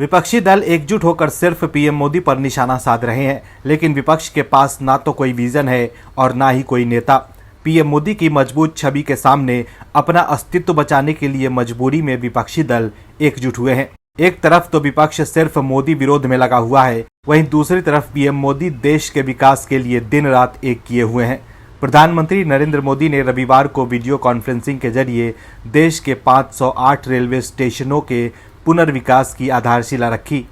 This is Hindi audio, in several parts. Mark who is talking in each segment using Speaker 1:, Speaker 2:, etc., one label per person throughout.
Speaker 1: विपक्षी दल एकजुट होकर सिर्फ पीएम मोदी पर निशाना साध रहे हैं, लेकिन विपक्ष के पास ना तो कोई विजन है और ना ही कोई नेता। पीएम मोदी की मजबूत छवि के सामने अपना अस्तित्व बचाने के लिए मजबूरी में विपक्षी दल एकजुट हुए हैं। एक तरफ तो विपक्ष सिर्फ मोदी विरोध में लगा हुआ है, वहीं दूसरी तरफ पीएम मोदी देश के विकास के लिए दिन रात एक किए हुए हैं। प्रधानमंत्री नरेंद्र मोदी ने रविवार को वीडियो कॉन्फ्रेंसिंग के जरिए देश के 508 रेलवे स्टेशनों के पुनर्विकास की आधारशिला रखी।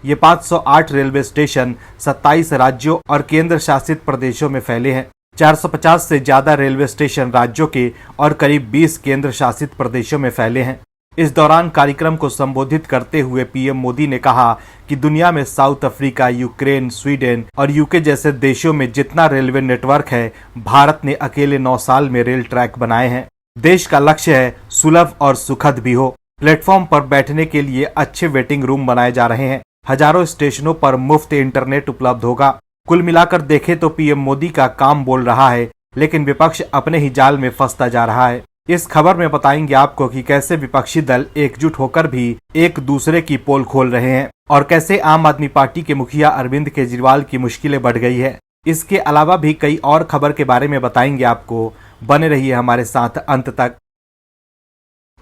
Speaker 1: ये 508 रेलवे स्टेशन 27 राज्यों और केंद्र शासित प्रदेशों में फैले हैं। 450 से ज्यादा रेलवे स्टेशन राज्यों के और करीब 20 केंद्र शासित प्रदेशों में फैले हैं। इस दौरान कार्यक्रम को संबोधित करते हुए पीएम मोदी ने कहा कि दुनिया में साउथ अफ्रीका, यूक्रेन, स्वीडन और यूके जैसे देशों में जितना रेलवे नेटवर्क है, भारत ने अकेले 9 साल में रेल ट्रैक बनाए हैं। देश का लक्ष्य है सुलभ और सुखद भी हो। प्लेटफॉर्म पर बैठने के लिए अच्छे वेटिंग रूम बनाए जा रहे हैं। हजारों स्टेशनों पर मुफ्त इंटरनेट उपलब्ध होगा। कुल मिलाकर देखें तो पीएम मोदी का काम बोल रहा है, लेकिन विपक्ष अपने ही जाल में फंसता जा रहा है। इस खबर में बताएंगे आपको कि कैसे विपक्षी दल एकजुट होकर भी एक दूसरे की पोल खोल रहे हैं और कैसे आम आदमी पार्टी के मुखिया अरविंद केजरीवाल की मुश्किलें बढ़ गई है। इसके अलावा भी कई और खबर के बारे में बताएंगे आपको। बने रहिए हमारे साथ अंत तक।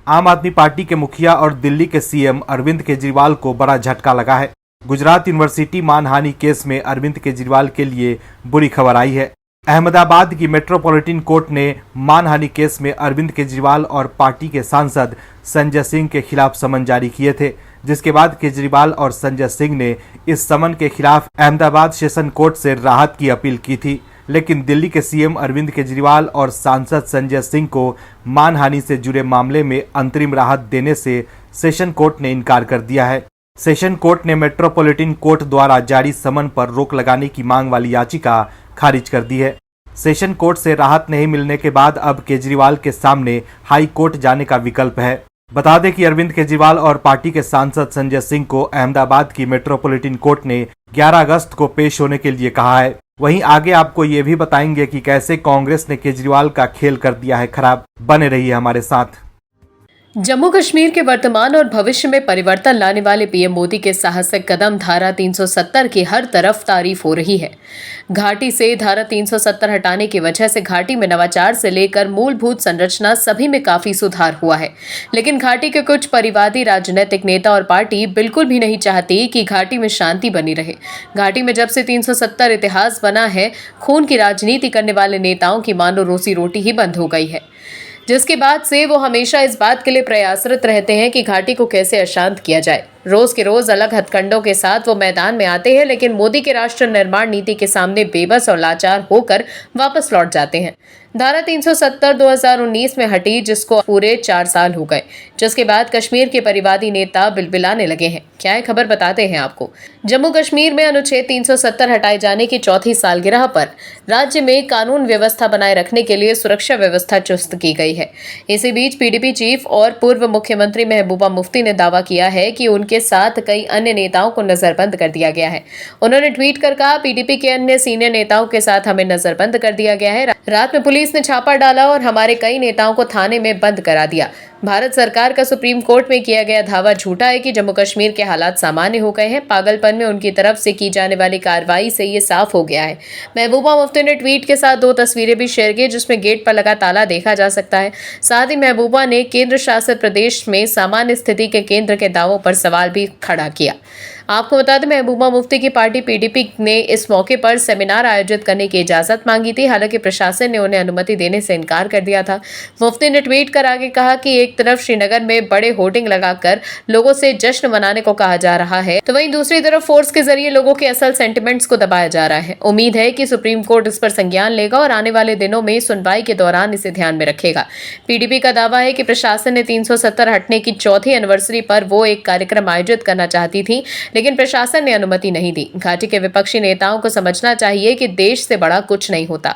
Speaker 1: आम आदमी पार्टी के मुखिया और दिल्ली के सीएम अरविंद केजरीवाल को बड़ा झटका लगा है। गुजरात यूनिवर्सिटी मानहानि केस में अरविंद केजरीवाल के लिए बुरी खबर आई है। अहमदाबाद की मेट्रोपॉलिटन कोर्ट ने मानहानि केस में अरविंद केजरीवाल और पार्टी के सांसद संजय सिंह के खिलाफ समन जारी किए थे, जिसके बाद केजरीवाल और संजय सिंह ने इस समन के खिलाफ अहमदाबाद सेशन कोर्ट से राहत की अपील की थी। लेकिन दिल्ली के सीएम अरविंद केजरीवाल और सांसद संजय सिंह को मानहानि से जुड़े मामले में अंतरिम राहत देने से सेशन कोर्ट ने इनकार कर दिया है। सेशन कोर्ट ने मेट्रोपॉलिटन कोर्ट द्वारा जारी समन पर रोक लगाने की मांग वाली याचिका खारिज कर दी है। सेशन कोर्ट से राहत नहीं मिलने के बाद अब केजरीवाल के सामने हाई कोर्ट जाने का विकल्प है। बता दें कि अरविंद केजरीवाल और पार्टी के सांसद संजय सिंह को अहमदाबाद की मेट्रोपॉलिटन कोर्ट ने 11 अगस्त को पेश होने के लिए कहा है। वहीं आगे आपको ये भी बताएंगे कि कैसे कांग्रेस ने केजरीवाल का खेल कर दिया है खराब। बने रहिए हमारे साथ।
Speaker 2: जम्मू कश्मीर के वर्तमान और भविष्य में परिवर्तन लाने वाले पीएम मोदी के साहसिक कदम धारा 370 की हर तरफ तारीफ हो रही है। घाटी से धारा 370 हटाने की वजह से घाटी में नवाचार से लेकर मूलभूत संरचना सभी में काफी सुधार हुआ है। लेकिन घाटी के कुछ परिवादी राजनीतिक नेता और पार्टी बिल्कुल भी नहीं चाहती कि घाटी में शांति बनी रहे। घाटी में जब से 370 इतिहास बना है, खून की राजनीति करने वाले नेताओं की मानो रोजी रोटी ही बंद हो गई है, जिसके बाद से वो हमेशा इस बात के लिए प्रयासरत रहते हैं कि घाटी को कैसे अशांत किया जाए। रोज के रोज अलग हथकंडों के साथ वो मैदान में आते हैं, लेकिन मोदी के राष्ट्र निर्माण नीति के सामने बेबस और लाचार होकर वापस लौट जाते हैं। धारा 370 2019 में हटी, जिसको पूरे 4 साल हो गए, जिसके बाद कश्मीर के परिवादी नेता बिलबिलाने लगे हैं। क्या है खबर, बताते हैं आपको। जम्मू कश्मीर में अनुच्छेद 370 हटाए जाने की चौथी सालगिरह पर राज्य में कानून व्यवस्था बनाए रखने के लिए सुरक्षा व्यवस्था चुस्त की गई है। इसी बीच पीडीपी चीफ और पूर्व मुख्यमंत्री महबूबा मुफ्ती ने दावा किया है कि उनके साथ कई अन्य नेताओं को नजरबंद कर दिया गया है। उन्होंने ट्वीट कर कहा, पीडीपी के अन्य सीनियर नेताओं के साथ हमें नजरबंद कर दिया गया है। रात में पुलिस ने छापा डाला और हमारे कई नेताओं को थाने में बंद करा दिया। भारत सरकार का सुप्रीम कोर्ट में किया गया दावा झूठा है कि जम्मू कश्मीर के हालात सामान्य हो गए हैं। पागलपन में उनकी तरफ से की जाने वाली कार्रवाई से ये साफ हो गया है। महबूबा मुफ्ती ने ट्वीट के साथ 2 तस्वीरें भी शेयर की, जिसमें गेट पर लगा ताला देखा जा सकता है। साथ ही महबूबा ने केंद्र शासित प्रदेश में सामान्य स्थिति के केंद्र के दावों पर सवाल भी खड़ा किया। आपको बता दें, महबूबा मुफ्ती की पार्टी पीडीपी ने इस मौके पर सेमिनार आयोजित करने की इजाजत मांगी थी। हालांकि प्रशासन ने उन्हें अनुमति देने से इनकार कर दिया था। मुफ्ती ने ट्वीट कर आगे कहा कि एक तरफ श्रीनगर में बड़े होर्डिंग लगाकर लोगों से जश्न मनाने को कहा जा रहा है, तो वहीं दूसरी तरफ फोर्स के जरिए लोगों के असल सेंटिमेंट्स को दबाया जा रहा है। उम्मीद है कि सुप्रीम कोर्ट इस पर संज्ञान लेगा और आने वाले दिनों में सुनवाई के दौरान इसे ध्यान में रखेगा। पीडीपी का दावा है कि प्रशासन ने 370 हटने की चौथी एनिवर्सरी पर वो एक कार्यक्रम आयोजित करना चाहती थी, लेकिन प्रशासन ने अनुमति नहीं दी। घाटी के विपक्षी नेताओं को समझना चाहिए कि देश से बड़ा कुछ नहीं होता।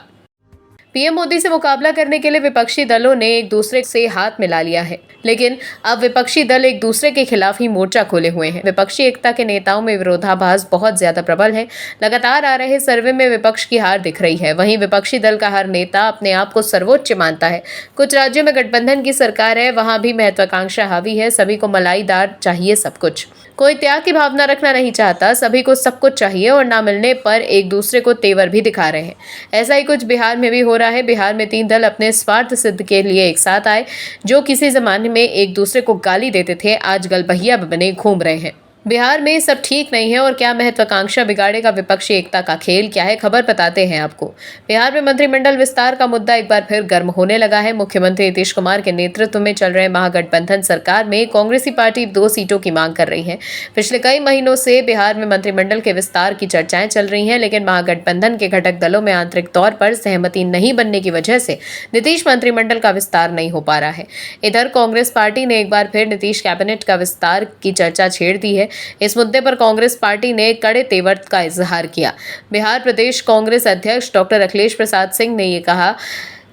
Speaker 2: पीएम मोदी से मुकाबला करने के लिए विपक्षी दलों ने एक दूसरे से हाथ मिला लिया है, लेकिन अब विपक्षी दल एक दूसरे के खिलाफ ही मोर्चा खोले हुए हैं। विपक्षी एकता के नेताओं में विरोधाभास बहुत ज्यादा प्रबल है। लगातार आ रहे सर्वे में विपक्ष की हार दिख रही है। वहीं विपक्षी दल का हर नेता अपने आप को सर्वोच्च मानता है। कुछ राज्यों में गठबंधन की सरकार है, वहां भी महत्वाकांक्षा हावी है। सभी को मलाईदार चाहिए सब कुछ। कोई त्याग की भावना रखना नहीं चाहता, सभी को सब कुछ चाहिए और ना मिलने पर एक दूसरे को तेवर भी दिखा रहे हैं। ऐसा ही कुछ बिहार में भी हो रहा है। बिहार में 3 दल अपने स्वार्थ सिद्ध के लिए एक साथ आए। जो किसी जमाने में एक दूसरे को गाली देते थे, आज गलबहिया बने घूम रहे हैं। बिहार में सब ठीक नहीं है और क्या महत्वाकांक्षा बिगाड़ेगा विपक्षी एकता का खेल, क्या है खबर बताते हैं आपको। बिहार में मंत्रिमंडल विस्तार का मुद्दा एक बार फिर गर्म होने लगा है। मुख्यमंत्री नीतीश कुमार के नेतृत्व में चल रहे महागठबंधन सरकार में कांग्रेसी पार्टी 2 सीटों की मांग कर रही है। पिछले कई महीनों से बिहार में मंत्रिमंडल के विस्तार की चर्चाएं चल रही हैं, लेकिन महागठबंधन के घटक दलों में आंतरिक तौर पर सहमति नहीं बनने की वजह से नीतीश मंत्रिमंडल का विस्तार नहीं हो पा रहा है। इधर कांग्रेस पार्टी ने एक बार फिर नीतीश कैबिनेट का विस्तार की चर्चा छेड़ दी है। इस मुद्दे पर कांग्रेस पार्टी ने कड़े तेवर का इजहार किया। बिहार प्रदेश कांग्रेस अध्यक्ष डॉक्टर अखिलेश प्रसाद सिंह ने ये कहा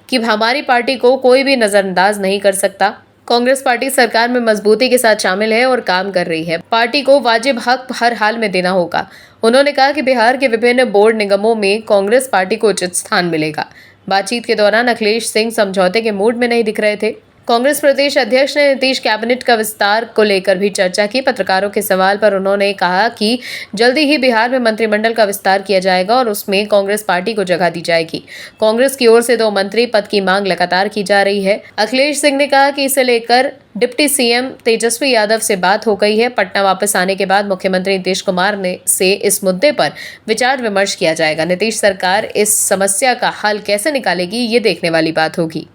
Speaker 2: कि हमारी पार्टी को कोई भी नजरअंदाज नहीं कर सकता। कांग्रेस पार्टी सरकार में मजबूती के साथ शामिल है और काम कर रही है। पार्टी को वाजिब हक हर हाल में देना होगा। उन्होंने कहा कि बिहार के विभिन्न बोर्ड निगमों में कांग्रेस पार्टी को उचित स्थान मिलेगा। बातचीत के दौरान अखिलेश सिंह समझौते के मूड में नहीं दिख रहे थे। कांग्रेस प्रदेश अध्यक्ष ने नीतीश कैबिनेट का विस्तार को लेकर भी चर्चा की। पत्रकारों के सवाल पर उन्होंने कहा कि जल्दी ही बिहार में मंत्रिमंडल का विस्तार किया जाएगा और उसमें कांग्रेस पार्टी को जगह दी जाएगी। कांग्रेस की ओर से 2 मंत्री पद की मांग लगातार की जा रही है। अखिलेश सिंह ने कहा कि इसे लेकर डिप्टी सीएम तेजस्वी यादव से बात हो गई है। पटना वापस आने के बाद मुख्यमंत्री नीतीश कुमार से इस मुद्दे पर विचार विमर्श किया जाएगा। नीतीश सरकार इस समस्या का हल कैसे निकालेगी, ये देखने वाली बात होगी।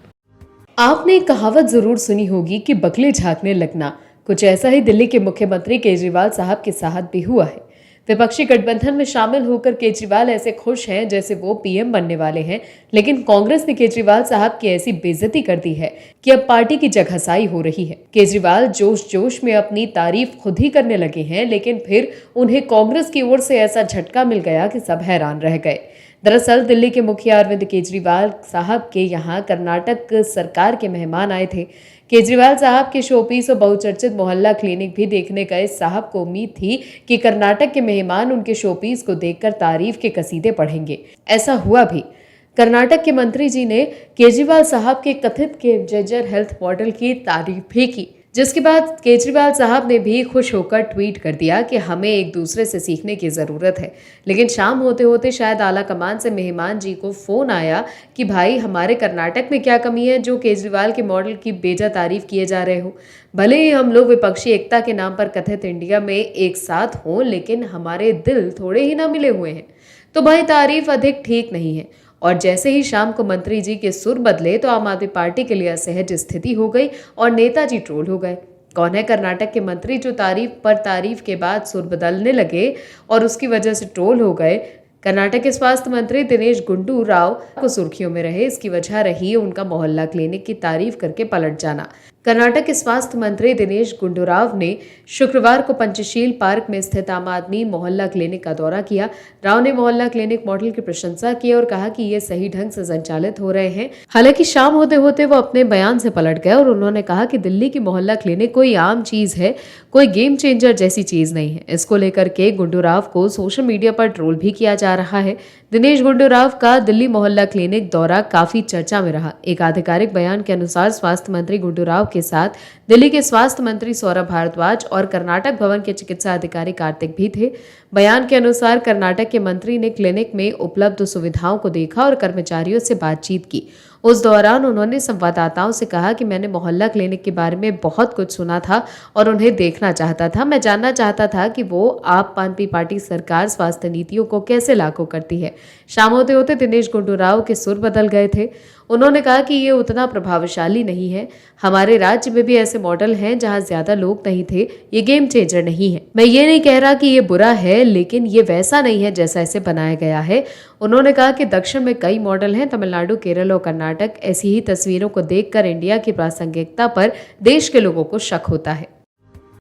Speaker 3: आपने एक कहावत जरूर सुनी होगी कि बगले झांकने लगना। कुछ ऐसा ही दिल्ली के मुख्यमंत्री केजरीवाल साहब के साथ भी हुआ है। विपक्षी गठबंधन में शामिल होकर केजरीवाल ऐसे खुश हैं जैसे वो पीएम बनने वाले हैं, लेकिन कांग्रेस ने केजरीवाल साहब की ऐसी बेइज्जती कर दी है कि अब पार्टी की जगहसाई हो रही है। केजरीवाल जोश जोश में अपनी तारीफ खुद ही करने लगे हैं, लेकिन फिर उन्हें कांग्रेस की ओर से ऐसा झटका मिल गया कि सब हैरान रह गए। दरअसल दिल्ली के मुखिया अरविंद केजरीवाल साहब के यहाँ कर्नाटक सरकार के मेहमान आए थे। केजरीवाल साहब के शोपीस और बहुचर्चित मोहल्ला क्लिनिक भी देखने गए साहब को उम्मीद थी कि कर्नाटक के मेहमान उनके शोपीस को देखकर तारीफ के कसीदे पढ़ेंगे। ऐसा हुआ भी। कर्नाटक के मंत्री जी ने केजरीवाल साहब के कथित केजर हेल्थ मॉडल की तारीफ भी की, जिसके बाद केजरीवाल साहब ने भी खुश होकर ट्वीट कर दिया कि हमें एक दूसरे से सीखने की ज़रूरत है। लेकिन शाम होते होते शायद आला कमान से मेहमान जी को फ़ोन आया कि भाई हमारे कर्नाटक में क्या कमी है जो केजरीवाल के मॉडल की बेजा तारीफ किए जा रहे हो। भले ही हम लोग विपक्षी एकता के नाम पर कथित इंडिया में एक साथ हों, लेकिन हमारे दिल थोड़े ही ना मिले हुए हैं, तो भाई तारीफ अधिक ठीक नहीं है। और जैसे ही शाम को मंत्री जी के सुर बदले तो आम आदमी पार्टी के लिए असहज स्थिति हो गई और नेताजी ट्रोल हो गए। कौन है कर्नाटक के मंत्री जो तारीफ पर तारीफ के बाद सुर बदलने लगे और उसकी वजह से ट्रोल हो गए? कर्नाटक के स्वास्थ्य मंत्री दिनेश गुंडू राव को सुर्खियों में रहे। इसकी वजह रही उनका मोहल्ला क्लिनिक की तारीफ करके पलट जाना। कर्नाटक के स्वास्थ्य मंत्री दिनेश गुंडूराव ने शुक्रवार को पंचशील पार्क में स्थित आम आदमी मोहल्ला क्लिनिक का दौरा किया। राव ने मोहल्ला क्लिनिक मॉडल की प्रशंसा की और कहा कि ये सही ढंग से संचालित हो रहे हैं। हालांकि शाम होते होते वो अपने बयान से पलट गए और उन्होंने कहा कि दिल्ली की मोहल्ला क्लिनिक कोई आम चीज है, कोई गेम चेंजर जैसी चीज नहीं है। इसको लेकर के गुंडूराव को सोशल मीडिया पर ट्रोल भी किया जा रहा है। दिनेश गुंडूराव का दिल्ली मोहल्ला क्लिनिक दौरा काफी चर्चा में रहा। एक आधिकारिक बयान के अनुसार स्वास्थ्य मंत्री गुंडूराव के साथ दिल्ली के स्वास्थ्य मंत्री सौरभ भारद्वाज और कर्नाटक भवन के चिकित्सा अधिकारी कार्तिक भी थे। बयान के अनुसार कर्नाटक के मंत्री ने क्लिनिक में उपलब्ध सुविधाओं को देखा और कर्मचारियों से बातचीत की। उस दौरान उन्होंने संवाददाताओं से कहा कि मैंने मोहल्ला क्लिनिक के बारे में बहुत कुछ सुना था और उन्हें देखना चाहता था। मैं जानना चाहता था कि वो आप आदमी पार्टी सरकार स्वास्थ्य नीतियों को कैसे लागू करती है। शाम होते होते दिनेश गुंडूराव के सुर बदल गए थे। उन्होंने कहा कि ये उतना प्रभावशाली नहीं है। हमारे राज्य में भी ऐसे मॉडल हैं जहां ज्यादा लोग नहीं थे। ये गेम चेंजर नहीं है। मैं ये नहीं कह रहा कि ये बुरा है, लेकिन ये वैसा नहीं है जैसा इसे बनाया गया है। उन्होंने कहा कि दक्षिण में कई मॉडल हैं। तमिलनाडु, केरल और कर्नाटक ऐसी ही तस्वीरों को देखकर इंडिया की प्रासंगिकता पर देश के लोगों को शक होता है।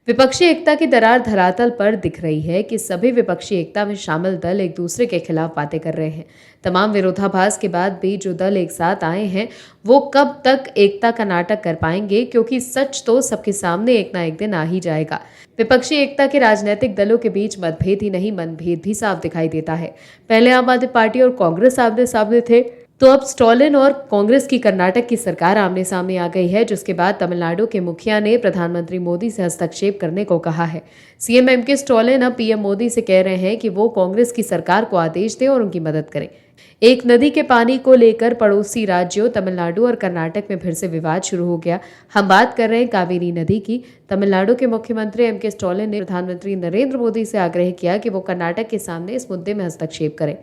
Speaker 3: विपक्षी एकता की दरार धरातल पर दिख रही है कि सभी विपक्षी एकता में शामिल दल एक दूसरे के खिलाफ बातें कर रहे हैं। तमाम विरोधाभास के बाद भी जो दल एक साथ आए हैं वो कब तक एकता का नाटक कर पाएंगे, क्योंकि सच तो सबके सामने एक ना एक दिन आ ही जाएगा। विपक्षी एकता के राजनीतिक दलों के बीच मतभेद ही नहीं, मनभेद भी साफ दिखाई देता है। पहले आम आदमी पार्टी और कांग्रेस आमने सामने थे, तो अब स्टॉलिन और कांग्रेस की कर्नाटक की सरकार आमने सामने आ गई है, जिसके बाद तमिलनाडु के मुखिया ने प्रधानमंत्री मोदी से हस्तक्षेप करने को कहा है। सीएम एमके स्टॉलिन अब पीएम मोदी से कह रहे हैं कि वो कांग्रेस की सरकार को आदेश दें और उनकी मदद करें। एक नदी के पानी को लेकर पड़ोसी राज्यों तमिलनाडु और कर्नाटक में फिर से विवाद शुरू हो गया। हम बात कर रहे हैं कावेरी नदी की। तमिलनाडु के मुख्यमंत्री एमके स्टॉलिन ने प्रधानमंत्री नरेंद्र मोदी से आग्रह किया कि वो कर्नाटक के सामने इस मुद्दे में हस्तक्षेप करें।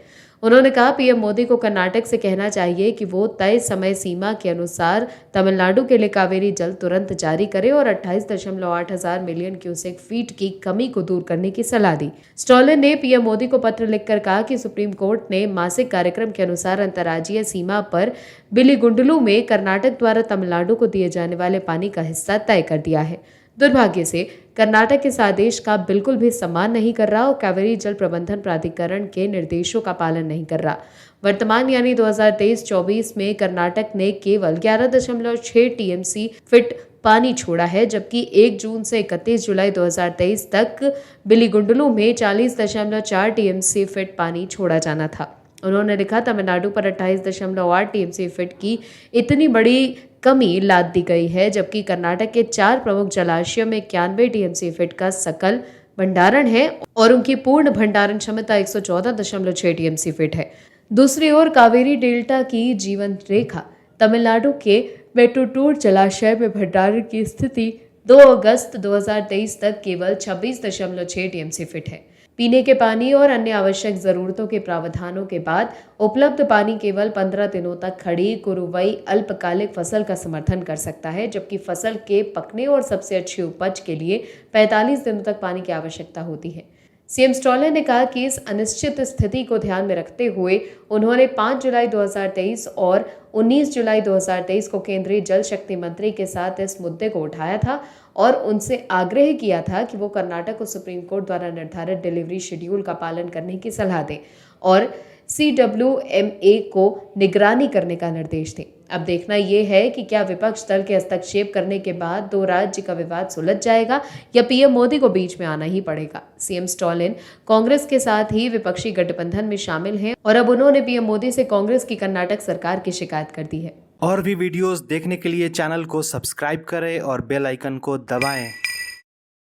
Speaker 3: उन्होंने कहा पीएम मोदी को कर्नाटक से कहना चाहिए कि वो तय समय सीमा के अनुसार तमिलनाडु के लिए कावेरी जल तुरंत जारी करे और 28.8 हजार मिलियन क्यूसेक फीट की कमी को दूर करने की सलाह दी। स्टॉलिन ने पीएम मोदी को पत्र लिखकर कहा कि सुप्रीम कोर्ट ने मासिक कार्यक्रम के अनुसार अंतर्राज्यीय सीमा पर बिलीगुंडलू में कर्नाटक द्वारा तमिलनाडु को दिए जाने वाले पानी का हिस्सा तय कर दिया है। दुर्भाग्य से कर्नाटक इस आदेश का बिल्कुल भी सम्मान नहीं कर रहा और कावेरी जल प्रबंधन प्राधिकरण के निर्देशों का पालन नहीं कर रहा। वर्तमान यानी 2023-24 में कर्नाटक ने केवल 11.6 टीएमसी फिट पानी छोड़ा है, जबकि 1 जून से 31 जुलाई 2023 तक बिलीगुंडलू में 40.4 टीएमसी फिट पानी छोड़ा जाना था। उन्होंने लिखा तमिलनाडु पर 28.8 टीएमसी फिट की इतनी बड़ी कमी लाद दी गई है, जबकि कर्नाटक के 4 प्रमुख जलाशयों में 91 टीएमसी फिट का सकल भंडारण है और उनकी पूर्ण भंडारण क्षमता 114.6 टीएमसी फिट है। दूसरी ओर कावेरी डेल्टा की जीवन रेखा तमिलनाडु के मेट्टूर जलाशय में भंडारण की स्थिति 2 अगस्त 2023 तक केवल 26.6 टीएमसी फिट है। पीने के पानी और अन्य आवश्यक जरूरतों के प्रावधानों के बाद उपलब्ध पानी केवल 15 दिनों तक खड़ी कुरुवई अल्पकालिक फसल का समर्थन कर सकता है, जबकि फसल के पकने और सबसे अच्छी उपज के लिए 45 दिनों तक पानी की आवश्यकता होती है। सीएम स्टॉलिन ने कहा कि इस अनिश्चित स्थिति को ध्यान में रखते हुए उन्होंने 5 जुलाई 2023 और 19 जुलाई 2023 को केंद्रीय जल शक्ति मंत्री के साथ इस मुद्दे को उठाया था और उनसे आग्रह किया था कि वो कर्नाटक को सुप्रीम कोर्ट द्वारा निर्धारित डिलीवरी शेड्यूल का पालन करने की सलाह दें और CWMA को निगरानी करने का निर्देश दें। अब देखना यह है कि क्या विपक्ष दल के हस्तक्षेप करने के बाद 2 राज्य का विवाद सुलझ जाएगा या पीएम मोदी को बीच में आना ही पड़ेगा। सीएम स्टॉलिन कांग्रेस के साथ ही विपक्षी गठबंधन में शामिल हैं और अब उन्होंने पीएम मोदी से कांग्रेस की कर्नाटक सरकार की शिकायत कर दी है।
Speaker 1: और भी वीडियोस देखने के लिए चैनल को सब्सक्राइब करें और बेल आइकन को दबाएं।